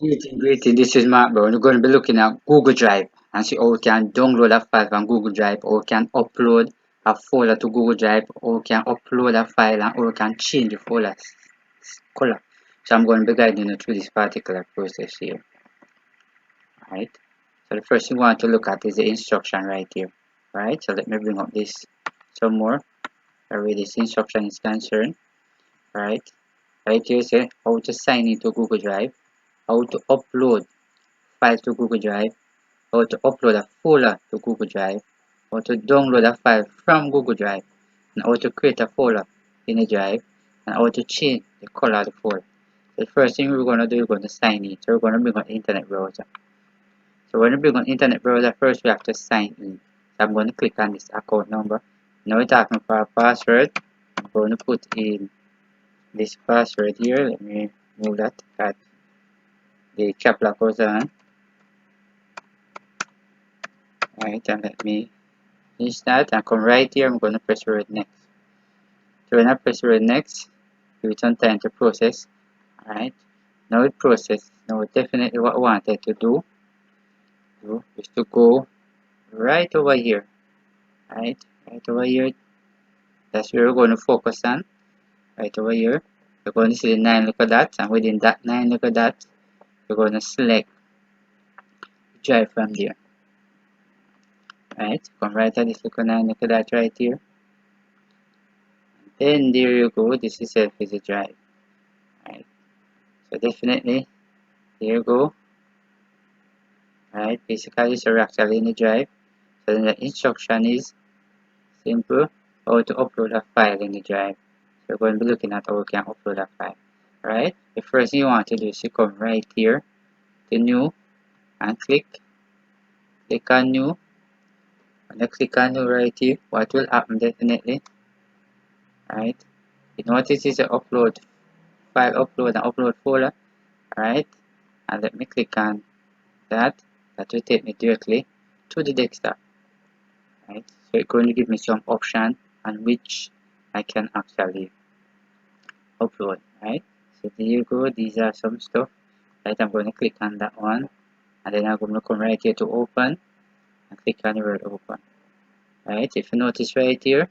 Greeting. This is Mark, bro. We're going to be looking at Google Drive and see how we can download a file from Google Drive, or we can upload a folder to Google Drive, or we can upload a file, and or we can change the folder color. So I'm going to be guiding you through this particular process here. Right. So the first thing we want to look at is the instruction right here. Right. So let me bring up this some more. Where this instruction is concerned. Right. Right here say how to sign into Google Drive, how to upload files to Google Drive, how to upload a folder to Google Drive, how to download a file from Google Drive, and how to create a folder in a drive, and how to change the color of the folder. The first thing we're going to do is going to sign in. So we're going to bring on internet browser. So when we bring on internet browser, first we have to sign in. So I'm going to click on this account number. Now it's asking for a password. I'm going to put in this password here. Let me move that. Got the cap lock was on. Right, and let me finish that and come right here. I'm going to press word next. So when I press word next, give it some time to process. Alright, now it process. Now definitely what I wanted to do is to go right over here. Right over here. That's where we're going to focus on. Right over here. We're going to see the 9 little dots, and within that 9 little dots, we're going to select drive from there. Right, come right at this little 9 little dot right here. Then there you go. This itself is a drive. Right. So definitely, here you go. Right, basically so we're actually in the drive. So then the instruction is simple, how to upload a file in the drive. So we're going to be looking at how we can upload a file. Right, the first thing you want to do is to come right here to new and click on new. When you click on new right here, what will happen definitely? Right, you notice it's a upload file, upload and upload folder. Right, and let me click on that. That will take me directly to the desktop. Right, so it's going to give me some option on which I can actually upload. Right, so there you go. These are some stuff. Right, I'm going to click on that one, and then I'm going to come right here to open and click on the word open. Right, if you notice right here,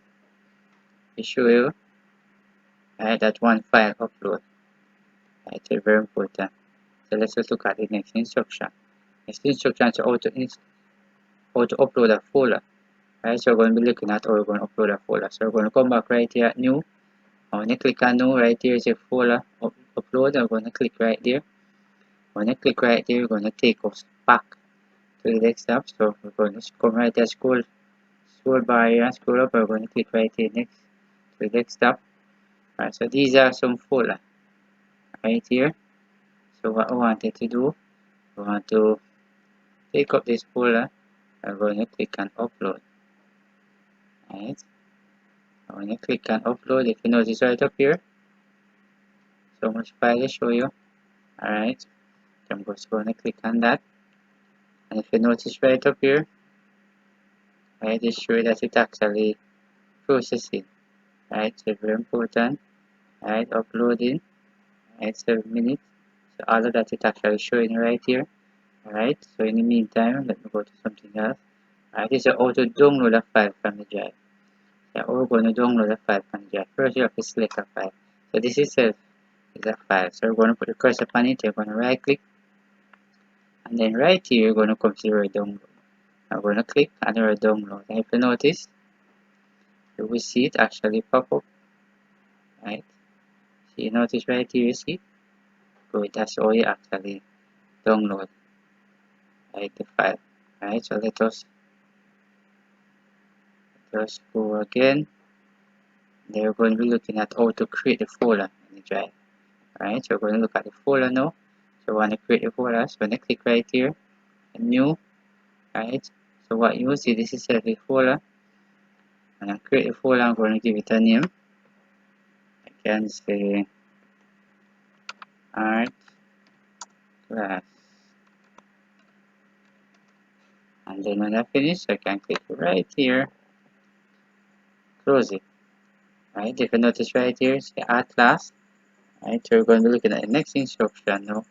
it show you right that one file upload. Right, so very important. So let's just look at the next instruction. Next instruction is how to upload a folder. Right, so we're going to be looking at how we're going to upload a folder. So we're going to come back right here at new. When you click on new, right here is a folder upload. I'm going to click right there. When you click right there, we're going to take us back to the desktop. So we're going to come right there, scroll bar here and scroll up. We're going to click right here next to the desktop. Right, so these are some folder right here. So what I wanted to do, I want to take up this folder. I'm going to click on upload. Right. When you click on upload, if you notice right up here, so much file to show you. Alright, I'm just going to click on that, and if you notice right up here, right, it shows that it actually processing. Right, so very important. Right, uploading. Right, 7 minutes. So all of that is actually showing right here. Alright, so in the meantime, let me go to something else. Alright, this is how to download a file from the drive. Yeah, we're going to download a file from the drive. First, you have to select a file. So this itself is a file. So we're going to put the cursor upon it. You're going to right click, and then right here you're going to come to the word download. I'm going to click on the word download, and if you notice, you will see it actually pop up. Right, so you notice right here, you see, good, that's how you actually download, right, the file. Right, so let us go again. Then we're going to be looking at how to create the folder in the drive. Right, so we're going to look at the folder now. So we want to create the folder. So when I click right here, new. Right, so what you will see, this is the folder. And I create a folder, I'm going to give it a name. I can say art class. And then when I finish, I can click right here, close it. Right, if you notice right here, say art class. Right, so we're going to be looking at the next instruction now.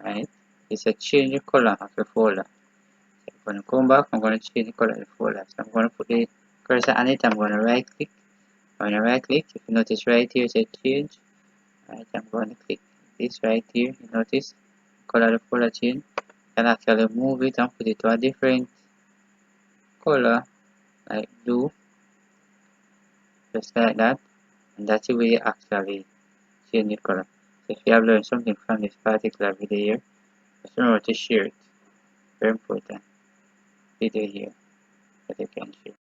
right? It's a change the color of the folder. So I'm going to come back, I'm going to change the color of the folder. So I'm going to put the cursor on it, I'm going to right click. I'm going to right click. If you notice right here, it says change. Right, I'm going to click this right here. You notice color of the folder change. You can actually move it and put it to a different color, like blue, just like that. And that's the way you actually change the color. So if you have learned something from this particular video here, just remember to share it. Very important video here that you can share.